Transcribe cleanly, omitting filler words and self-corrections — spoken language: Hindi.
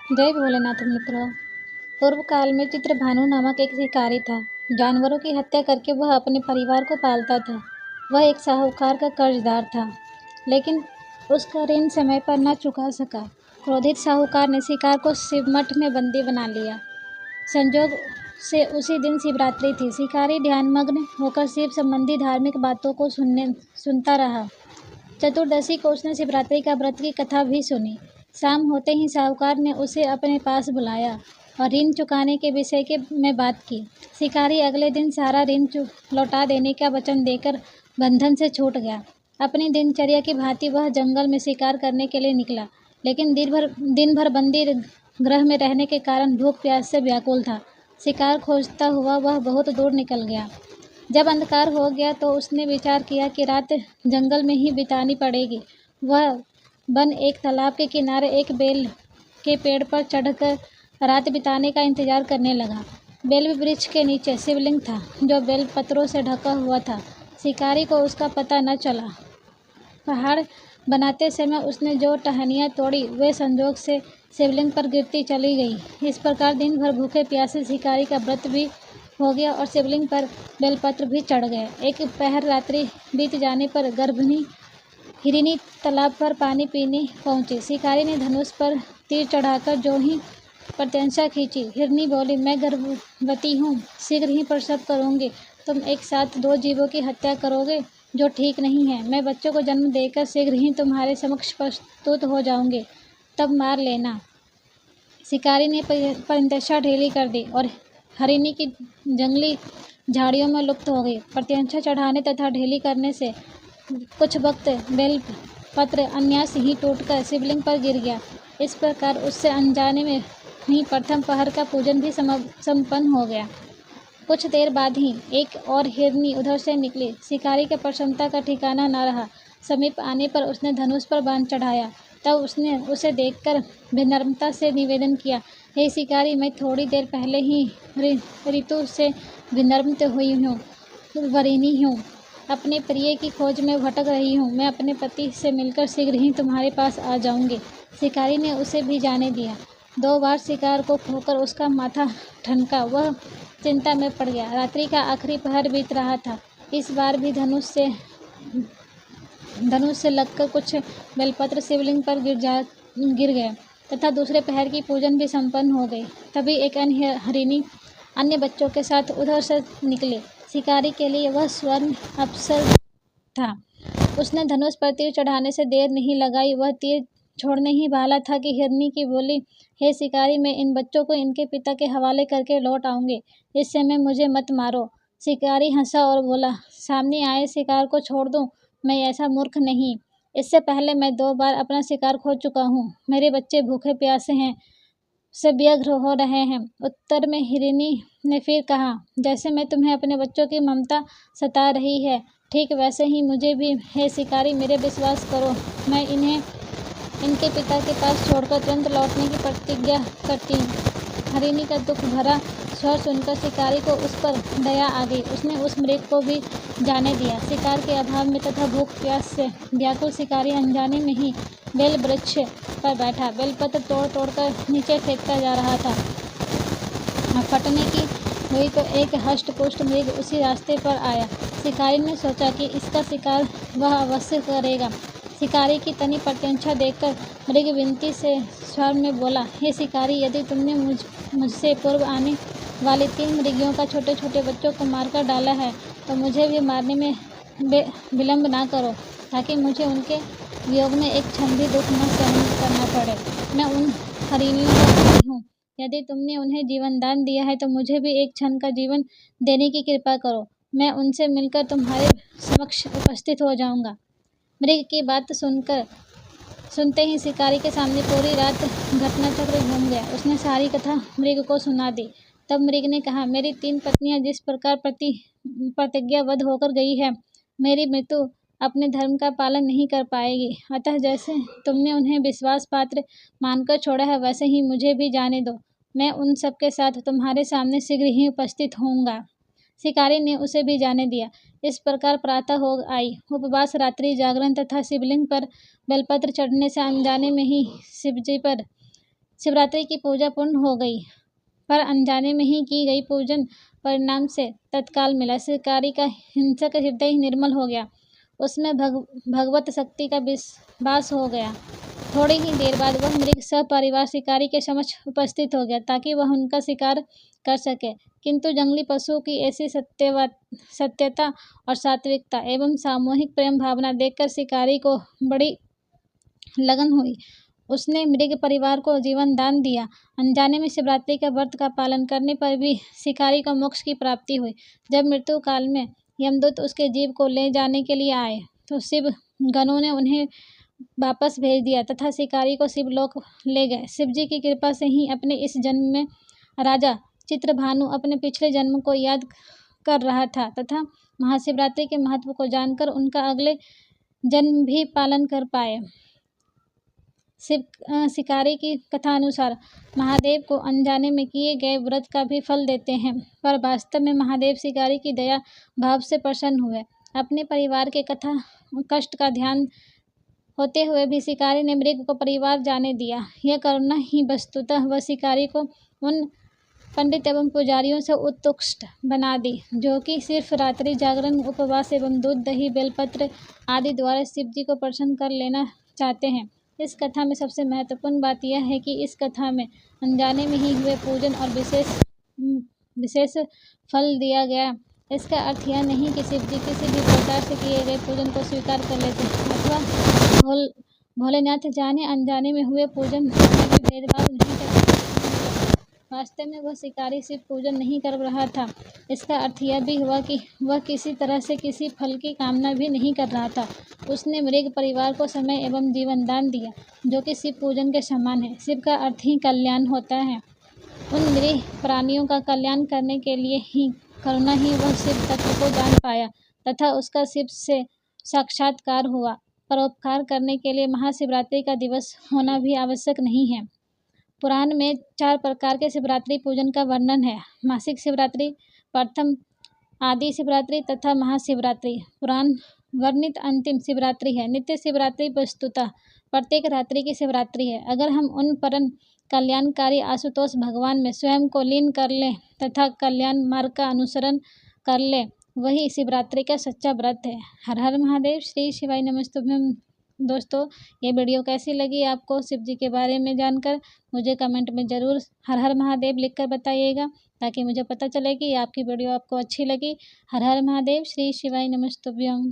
जय भोलेनाथ मित्रों। पूर्व काल में चित्रभानु नामक एक शिकारी था। जानवरों की हत्या करके वह अपने परिवार को पालता था। वह एक साहूकार का कर्जदार था, लेकिन उसका ऋण समय पर न चुका सका। क्रोधित साहूकार ने शिकार को शिव मठ में बंदी बना लिया। संजोग से उसी दिन शिवरात्रि थी। शिकारी ध्यानमग्न होकर शिव संबंधी धार्मिक बातों को सुनता रहा। चतुर्दशी को उसने शिवरात्रि का व्रत की कथा भी सुनी। शाम होते ही साहूकार ने उसे अपने पास बुलाया और ऋण चुकाने के विषय में बात की। शिकारी अगले दिन सारा ऋण लौटा देने का वचन देकर बंधन से छूट गया। अपनी दिनचर्या की भांति वह जंगल में शिकार करने के लिए निकला, लेकिन दिन भर बंदी गृह में रहने के कारण भूख प्यास से व्याकुल था। शिकार खोजता हुआ वह बहुत दूर निकल गया। जब अंधकार हो गया तो उसने विचार किया कि रात जंगल में ही बितानी पड़ेगी। वह बन एक तालाब के किनारे एक बेल के पेड़ पर चढ़कर रात बिताने का इंतजार करने लगा। बेल वृक्ष के नीचे शिवलिंग था, जो बेल पत्रों से ढका हुआ था। शिकारी को उसका पता न चला। पहाड़ बनाते समय उसने जो टहनियाँ तोड़ी वे संजोग से शिवलिंग पर गिरती चली गई। इस प्रकार दिन भर भूखे प्यासे शिकारी का व्रत भी हो गया और शिवलिंग पर बेलपत्र भी चढ़ गए। एक पहर रात्रि बीत जाने पर गर्भिणी हिरनी तालाब पर पानी पीने पहुंची। शिकारी ने धनुष पर तीर चढ़ाकर जो ही प्रत्यंचा खींची। हिरनी बोली, मैं गर्भवती हूँ, शीघ्र ही प्रसव करूँगी। तुम एक साथ दो जीवों की हत्या करोगे, जो ठीक नहीं है। मैं बच्चों को जन्म देकर शीघ्र ही तुम्हारे समक्ष प्रस्तुत हो जाऊँगी, तब मार लेना। शिकारी ने प्रत्यंचा ढीली कर दी और हरिणी की जंगली झाड़ियों में लुप्त हो गई। प्रत्यंचा चढ़ाने तथा ढीली करने से कुछ वक्त बेल पत्र अन्यास ही टूटकर शिवलिंग पर गिर गया। इस प्रकार उससे अनजाने में ही प्रथम पहर का पूजन भी संपन्न हो गया। कुछ देर बाद ही एक और हिरनी उधर से निकली। शिकारी के प्रसन्नता का ठिकाना न रहा। समीप आने पर उसने धनुष पर बाण चढ़ाया। तब उसने उसे देखकर विनम्रता से निवेदन किया, हे शिकारी, मैं थोड़ी देर पहले ही ऋतु से विनम्र हुई हूँ, वरिणी हूँ। अपने प्रिय की खोज में भटक रही हूँ। मैं अपने पति से मिलकर शीघ्र ही तुम्हारे पास आ जाऊँगी। शिकारी ने उसे भी जाने दिया। 2 बार शिकार को खोकर उसका माथा ठनका। वह चिंता में पड़ गया। रात्रि का आखिरी पहर बीत रहा था। इस बार भी धनुष से लगकर कुछ बेलपत्र शिवलिंग पर गिर गए तथा दूसरे पहर की पूजन भी संपन्न हो गई। तभी एक अन्य हरिणी अन्य बच्चों के साथ उधर से निकली। शिकारी के लिए वह स्वर्ण अवसर था। उसने धनुष पर तीर चढ़ाने से देर नहीं लगाई। वह तीर छोड़ने ही वाला था कि हिरनी की बोली, हे शिकारी, मैं इन बच्चों को इनके पिता के हवाले करके लौट आऊँगी। इस समय मुझे मत मारो। शिकारी हंसा और बोला, सामने आए शिकार को छोड़ दूँ? मैं ऐसा मूर्ख नहीं। इससे पहले मैं 2 बार अपना शिकार खो चुका हूँ। मेरे बच्चे भूखे प्यासे हैं, से व्यग्र हो रहे हैं। उत्तर में हिरनी ने फिर कहा, जैसे मैं तुम्हें अपने बच्चों की ममता सता रही है, ठीक वैसे ही मुझे भी। हे शिकारी, मेरे विश्वास करो, मैं इन्हें इनके पिता के पास छोड़कर तुरंत लौटने की प्रतिज्ञा करती हूँ। हरिणी का दुख भरा स्वर सुनकर शिकारी को उस पर दया आ गई। उसने उस मृग को भी जाने दिया। शिकार के अभाव में तथा भूख प्यास से व्याकुल शिकारी अनजाने में ही बेल वृक्ष पर बैठा बेलपत्र तोड़ कर नीचे फेंकता जा रहा था। फटने की हुई तो एक हष्ट-पुष्ट मृग उसी रास्ते पर आया। शिकारी ने सोचा कि इसका शिकार वह अवश्य करेगा। शिकारी की तनी प्रत्यंचा देखकर मृग विनती से स्वर में बोला, हे शिकारी, यदि तुमने मुझसे पूर्व आने वाली 3 मृगियों का छोटे छोटे बच्चों को मारकर डाला है, तो मुझे भी मारने में विलम्ब ना करो, ताकि मुझे उनके वियोग में एक क्षण भी दुख न सहन करना पड़े। मैं उन हरिणियों का पति हूँ। यदि तुमने उन्हें जीवन दान दिया है तो मुझे भी एक क्षण का जीवन देने की कृपा करो। मैं उनसे मिलकर तुम्हारे समक्ष उपस्थित हो जाऊँगा। मृग की बात सुनते ही शिकारी के सामने पूरी रात घटनाचक्र घूम गया। उसने सारी कथा मृग को सुना दी। तब मृग ने कहा, मेरी 3 पत्नियां जिस प्रकार प्रतिज्ञाबद्ध होकर गई है, मेरी मृत्यु अपने धर्म का पालन नहीं कर पाएगी। अतः जैसे तुमने उन्हें विश्वास पात्र मानकर छोड़ा है, वैसे ही मुझे भी जाने दो। मैं उन सबके साथ तुम्हारे सामने शीघ्र ही उपस्थित होऊंगा। शिकारी ने उसे भी जाने दिया। इस प्रकार प्रातः हो आई। उपवास, रात्रि जागरण तथा शिवलिंग पर बेलपत्र चढ़ने से अनजाने में ही शिवजी पर शिवरात्रि की पूजा पूर्ण हो गई, पर अनजाने में ही की गई पूजन परिणाम से तत्काल मिला। शिकारी का हिंसक हृदय निर्मल हो गया, उसमें भगवत शक्ति का विश्वास हो गया। थोड़ी ही देर बाद वह मृग सपरिवार शिकारी के समक्ष उपस्थित हो गया ताकि वह उनका शिकार कर सके। किंतु जंगली पशुओं की ऐसी सत्यता और सात्विकता एवं सामूहिक प्रेम भावना देखकर शिकारी को बड़ी लगन हुई। उसने मृग परिवार को जीवन दान दिया। अनजाने में शिवरात्रि का व्रत का पालन करने पर भी शिकारी को मोक्ष की प्राप्ति हुई। जब मृत्यु काल में यमदूत उसके जीव को ले जाने के लिए आए तो शिव गणों ने उन्हें वापस भेज दिया तथा शिकारी को शिवलोक ले गए। शिव जी की कृपा से ही अपने इस जन्म में राजा चित्रभानु अपने पिछले जन्म को याद कर रहा था तथा महाशिवरात्रि के महत्व को जानकर उनका अगले जन्म भी पालन कर पाए। शिकारी की कथा अनुसार महादेव को अनजाने में किए गए व्रत का भी फल देते हैं, पर वास्तव में महादेव शिकारी की दया भाव से प्रसन्न हुए। अपने परिवार के कष्ट का ध्यान होते हुए भी शिकारी ने मृग को परिवार जाने दिया। यह करुणा ही वस्तुतः वह शिकारी को उन पंडित एवं पुजारियों से उत्कृष्ट बना दी जो कि सिर्फ रात्रि जागरण, उपवास एवं दूध, दही, बेलपत्र आदि द्वारा शिव जी को प्रसन्न कर लेना चाहते हैं। इस कथा में सबसे महत्वपूर्ण बात यह है कि इस कथा में अनजाने में ही हुए पूजन और विशेष फल दिया गया। इसका अर्थ यह नहीं कि शिव जी किसी भी प्रकार से किए गए पूजन को स्वीकार कर लेते अथवा भोलेनाथ जाने अनजाने में हुए पूजन में भी भेदभाव नहीं करते। वास्तव में वह शिकारी शिव पूजन नहीं कर रहा था। इसका अर्थ यह भी हुआ कि वह किसी तरह से किसी फल की कामना भी नहीं कर रहा था। उसने मृग परिवार को समय एवं जीवन दान दिया जो कि शिव पूजन के समान है। शिव का अर्थ ही कल्याण होता है। उन निरीह प्राणियों का कल्याण करने के लिए ही करुणा ही वह शिव तत्व को जान पाया तथा उसका शिव से साक्षात्कार हुआ। परोपकार करने के लिए महाशिवरात्रि का दिवस होना भी आवश्यक नहीं है। पुराण में 4 प्रकार के शिवरात्रि पूजन का वर्णन है। मासिक शिवरात्रि, प्रथम आदि शिवरात्रि तथा महाशिवरात्रि। पुराण वर्णित अंतिम शिवरात्रि है। नित्य शिवरात्रि वस्तुतः प्रत्येक रात्रि की शिवरात्रि है। अगर हम उन परम कल्याणकारी आशुतोष भगवान में स्वयं को लीन कर लें तथा कल्याण मार्ग का अनुसरण कर लें, वही शिवरात्रि का सच्चा व्रत है। हर हर महादेव। श्री शिवाय नमस्तुभ्यं। दोस्तों, ये वीडियो कैसी लगी आपको शिव जी के बारे में जानकर मुझे कमेंट में ज़रूर हर हर महादेव लिखकर बताइएगा ताकि मुझे पता चले कि आपकी वीडियो आपको अच्छी लगी। हर हर महादेव। श्री शिवाय नमस्तुभ्यं।